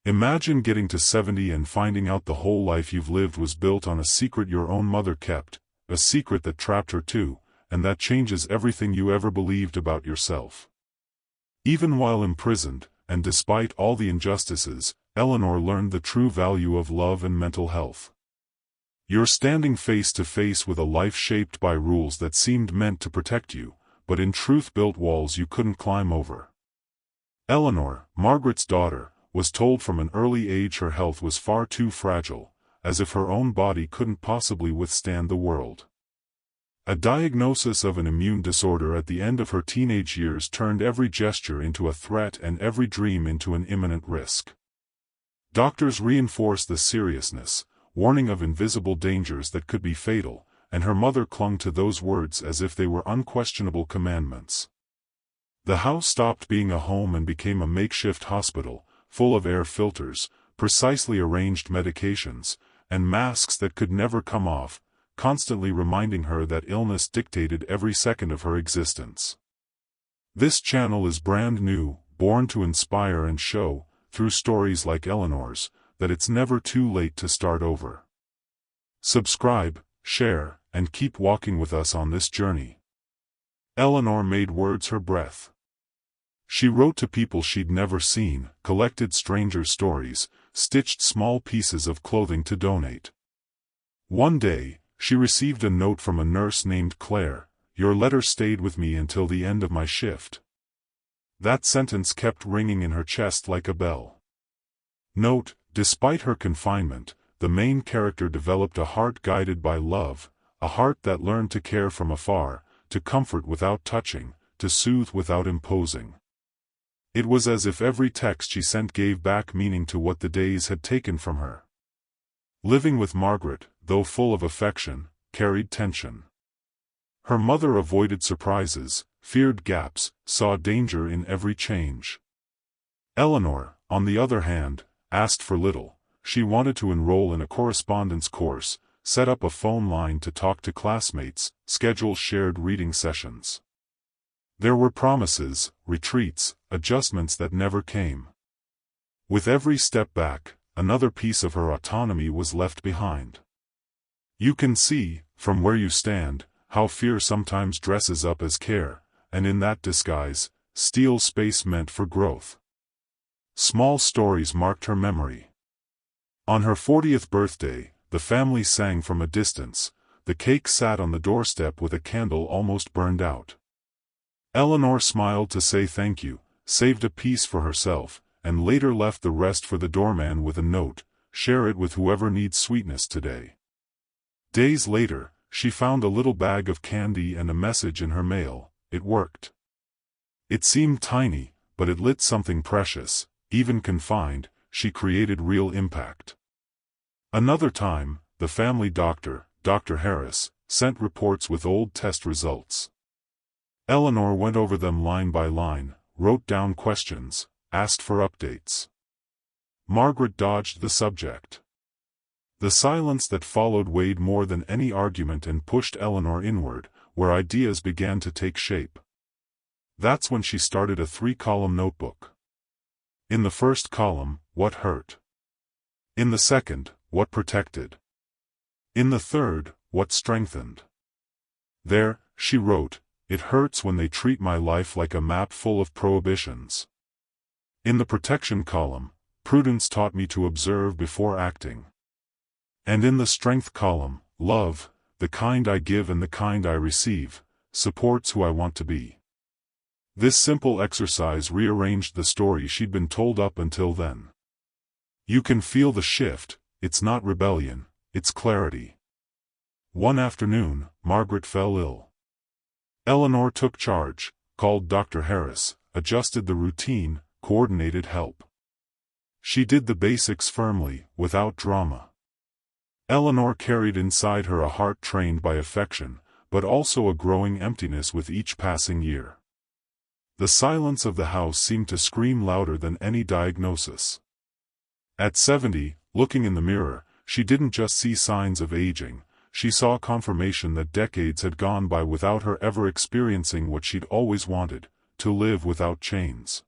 Imagine getting to 70 and finding out the whole life you've lived was built on a secret your own mother kept, a secret that trapped her too, and that changes everything you ever believed about yourself. Even while imprisoned, and despite all the injustices, Eleanor learned the true value of love and mental health. You're standing face to face with a life shaped by rules that seemed meant to protect you, but in truth built walls you couldn't climb over. Eleanor, Margaret's daughter, was told from an early age her health was far too fragile, as if her own body couldn't possibly withstand the world. A diagnosis of an immune disorder at the end of her teenage years turned every gesture into a threat and every dream into an imminent risk. Doctors reinforced the seriousness, warning of invisible dangers that could be fatal, and her mother clung to those words as if they were unquestionable commandments. The house stopped being a home and became a makeshift hospital, full of air filters, precisely arranged medications, and masks that could never come off, constantly reminding her that illness dictated every second of her existence. This channel is brand new, born to inspire and show, through stories like Eleanor's, that it's never too late to start over. Subscribe, share, and keep walking with us on this journey. Eleanor made words her breath. She wrote to people she'd never seen, collected strangers' stories, stitched small pieces of clothing to donate. One day, she received a note from a nurse named Claire. "Your letter stayed with me until the end of my shift." That sentence kept ringing in her chest like a bell. Note, despite her confinement, the main character developed a heart guided by love, a heart that learned to care from afar, to comfort without touching, to soothe without imposing. It was as if every text she sent gave back meaning to what the days had taken from her. Living with Margaret, though full of affection, carried tension. Her mother avoided surprises, feared gaps, saw danger in every change. Eleanor, on the other hand, asked for little. She wanted to enroll in a correspondence course, set up a phone line to talk to classmates, schedule shared reading sessions. There were promises, retreats, adjustments that never came. With every step back, another piece of her autonomy was left behind. You can see, from where you stand, how fear sometimes dresses up as care, and in that disguise, steals space meant for growth. Small stories marked her memory. On her 40th birthday, the family sang from a distance. The cake sat on the doorstep with a candle almost burned out. Eleanor smiled to say thank you, saved a piece for herself, and later left the rest for the doorman with a note: "Share it with whoever needs sweetness today." Days later, she found a little bag of candy and a message in her mail. It worked. It seemed tiny, but it lit something precious. Even confined, she created real impact. Another time, the family doctor, Dr. Harris, sent reports with old test results. Eleanor went over them line by line, wrote down questions, asked for updates. Margaret dodged the subject. The silence that followed weighed more than any argument and pushed Eleanor inward, where ideas began to take shape. That's when she started a 3-column notebook. In the first column, what hurt. In the second, what protected. In the third, what strengthened. There, she wrote, "It hurts when they treat my life like a map full of prohibitions." In the protection column, prudence taught me to observe before acting. And in the strength column, love, the kind I give and the kind I receive, supports who I want to be. This simple exercise rearranged the story she'd been told up until then. You can feel the shift. It's not rebellion, it's clarity. One afternoon, Margaret fell ill. Eleanor took charge, called Dr. Harris, adjusted the routine, coordinated help. She did the basics firmly, without drama. Eleanor carried inside her a heart trained by affection, but also a growing emptiness with each passing year. The silence of the house seemed to scream louder than any diagnosis. At 70, looking in the mirror, she didn't just see signs of aging, she saw confirmation that decades had gone by without her ever experiencing what she'd always wanted: to live without chains.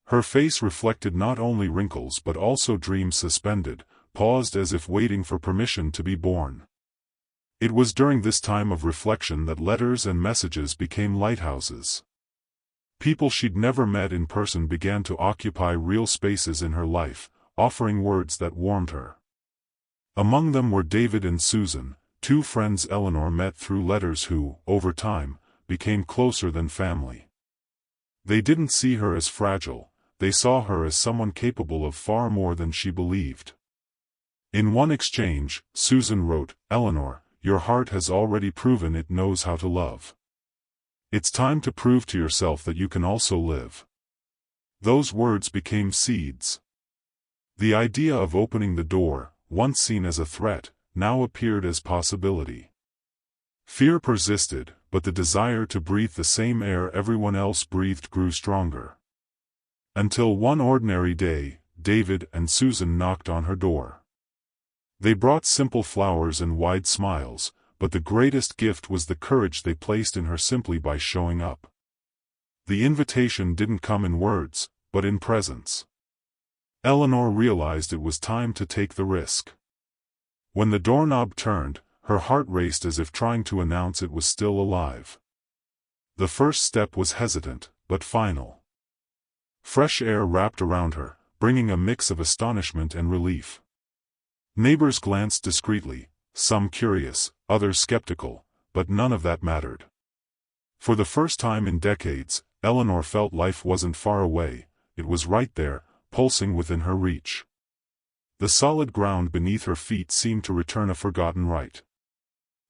Her face reflected not only wrinkles but also dreams suspended, paused as if waiting for permission to be born. It was during this time of reflection that letters and messages became lighthouses. People she'd never met in person began to occupy real spaces in her life, offering words that warmed her. Among them were David and Susan, two friends Eleanor met through letters who, over time, became closer than family. They didn't see her as fragile, they saw her as someone capable of far more than she believed. In one exchange, Susan wrote, "Eleanor, your heart has already proven it knows how to love. It's time to prove to yourself that you can also live." Those words became seeds. The idea of opening the door, once seen as a threat, now appeared as possibility. Fear persisted, but the desire to breathe the same air everyone else breathed grew stronger. Until one ordinary day, David and Susan knocked on her door. They brought simple flowers and wide smiles, but the greatest gift was the courage they placed in her simply by showing up. The invitation didn't come in words, but in presence. Eleanor realized it was time to take the risk. When the doorknob turned, her heart raced as if trying to announce it was still alive. The first step was hesitant, but final. Fresh air wrapped around her, bringing a mix of astonishment and relief. Neighbors glanced discreetly, some curious, others skeptical, but none of that mattered. For the first time in decades, Eleanor felt life wasn't far away, it was right there, pulsing within her reach. The solid ground beneath her feet seemed to return a forgotten right.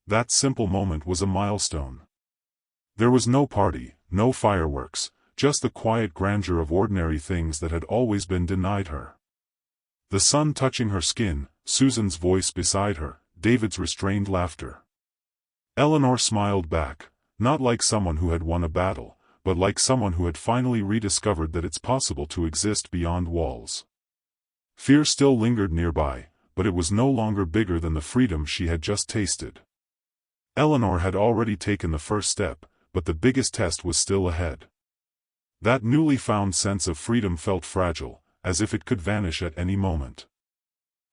That simple moment was a milestone. There was no party, no fireworks, just the quiet grandeur of ordinary things that had always been denied her. The sun touching her skin, Susan's voice beside her, David's restrained laughter. Eleanor smiled back, not like someone who had won a battle, but like someone who had finally rediscovered that it's possible to exist beyond walls. Fear still lingered nearby, but it was no longer bigger than the freedom she had just tasted. Eleanor had already taken the first step, but the biggest test was still ahead. That newly found sense of freedom felt fragile, as if it could vanish at any moment.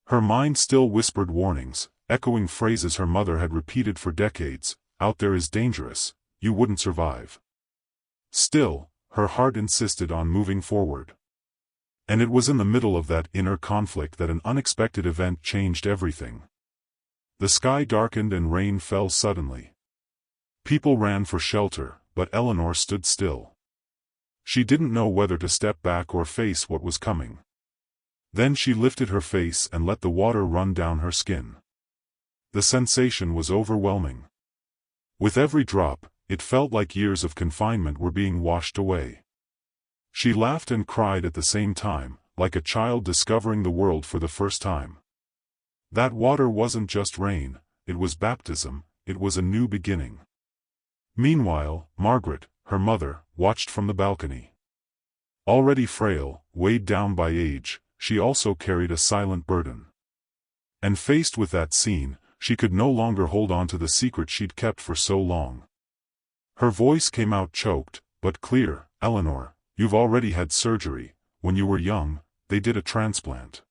Her mind still whispered warnings, echoing phrases her mother had repeated for decades, "Out there is dangerous, you wouldn't survive." Still, her heart insisted on moving forward. And it was in the middle of that inner conflict that an unexpected event changed everything. The sky darkened and rain fell suddenly. People ran for shelter, but Eleanor stood still. She didn't know whether to step back or face what was coming. Then she lifted her face and let the water run down her skin. The sensation was overwhelming. With every drop, it felt like years of confinement were being washed away. She laughed and cried at the same time, like a child discovering the world for the first time. That water wasn't just rain, it was baptism, it was a new beginning. Meanwhile, Margaret, her mother, watched from the balcony. Already frail, weighed down by age, she also carried a silent burden. And faced with that scene, she could no longer hold on to the secret she'd kept for so long. Her voice came out choked, but clear, "Eleanor, you've already had surgery. When you were young, they did a transplant.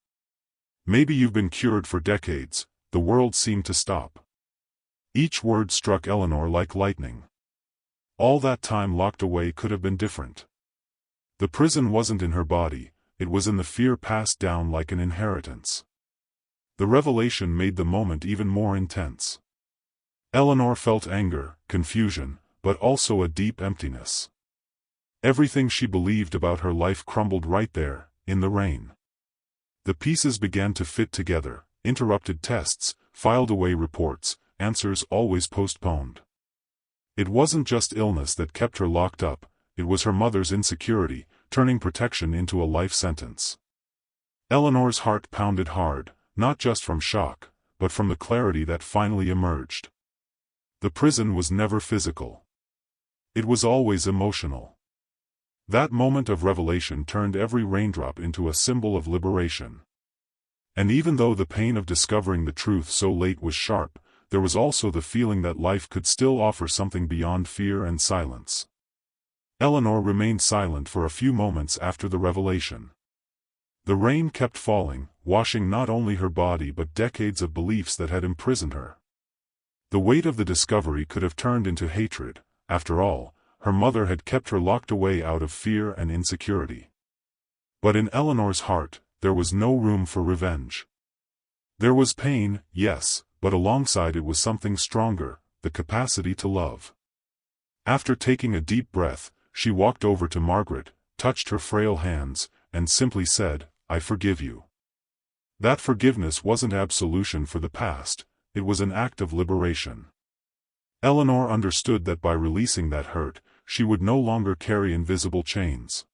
Maybe you've been cured for decades." The world seemed to stop. Each word struck Eleanor like lightning. All that time locked away could have been different. The prison wasn't in her body, it was in the fear passed down like an inheritance. The revelation made the moment even more intense. Eleanor felt anger, confusion, but also a deep emptiness. Everything she believed about her life crumbled right there, in the rain. The pieces began to fit together, interrupted tests, filed away reports, answers always postponed. It wasn't just illness that kept her locked up, it was her mother's insecurity, turning protection into a life sentence. Eleanor's heart pounded hard, not just from shock, but from the clarity that finally emerged. The prison was never physical. It was always emotional. That moment of revelation turned every raindrop into a symbol of liberation. And even though the pain of discovering the truth so late was sharp, there was also the feeling that life could still offer something beyond fear and silence. Eleanor remained silent for a few moments after the revelation. The rain kept falling, washing not only her body but decades of beliefs that had imprisoned her. The weight of the discovery could have turned into hatred. After all, her mother had kept her locked away out of fear and insecurity. But in Eleanor's heart, there was no room for revenge. There was pain, yes, but alongside it was something stronger, the capacity to love. After taking a deep breath, she walked over to Margaret, touched her frail hands, and simply said, "I forgive you." That forgiveness wasn't absolution for the past, it was an act of liberation. Eleanor understood that by releasing that hurt, she would no longer carry invisible chains.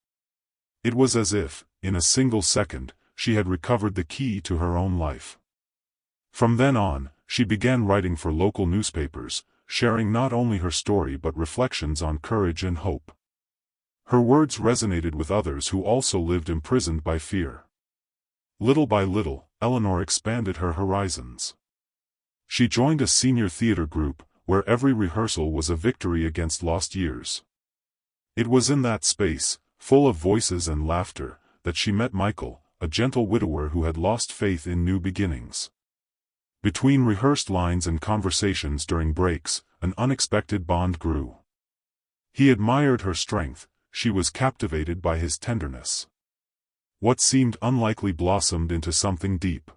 It was as if, in a single second, she had recovered the key to her own life. From then on, she began writing for local newspapers, sharing not only her story but reflections on courage and hope. Her words resonated with others who also lived imprisoned by fear. Little by little, Eleanor expanded her horizons. She joined a senior theater group, where every rehearsal was a victory against lost years. It was in that space, full of voices and laughter, that she met Michael, a gentle widower who had lost faith in new beginnings. Between rehearsed lines and conversations during breaks, an unexpected bond grew. He admired her strength, she was captivated by his tenderness. What seemed unlikely blossomed into something deep.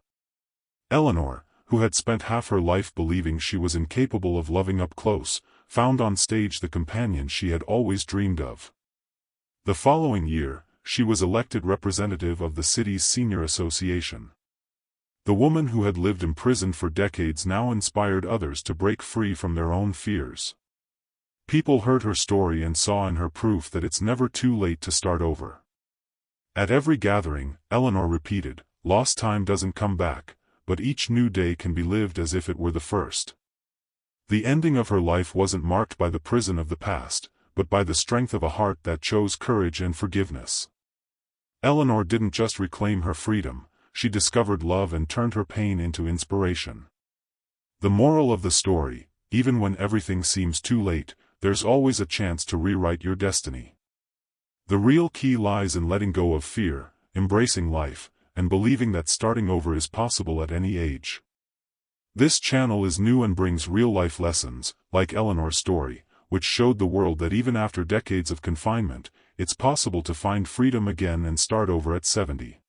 Eleanor, who had spent half her life believing she was incapable of loving up close, found on stage the companion she had always dreamed of. The following year, she was elected representative of the city's senior association. The woman who had lived imprisoned for decades now inspired others to break free from their own fears. People heard her story and saw in her proof that it's never too late to start over. At every gathering, Eleanor repeated, "Lost time doesn't come back, but each new day can be lived as if it were the first." The ending of her life wasn't marked by the prison of the past, but by the strength of a heart that chose courage and forgiveness. Eleanor didn't just reclaim her freedom, she discovered love and turned her pain into inspiration. The moral of the story, even when everything seems too late, there's always a chance to rewrite your destiny. The real key lies in letting go of fear, embracing life, and believing that starting over is possible at any age. This channel is new and brings real-life lessons, like Eleanor's story, which showed the world that even after decades of confinement, it's possible to find freedom again and start over at 70.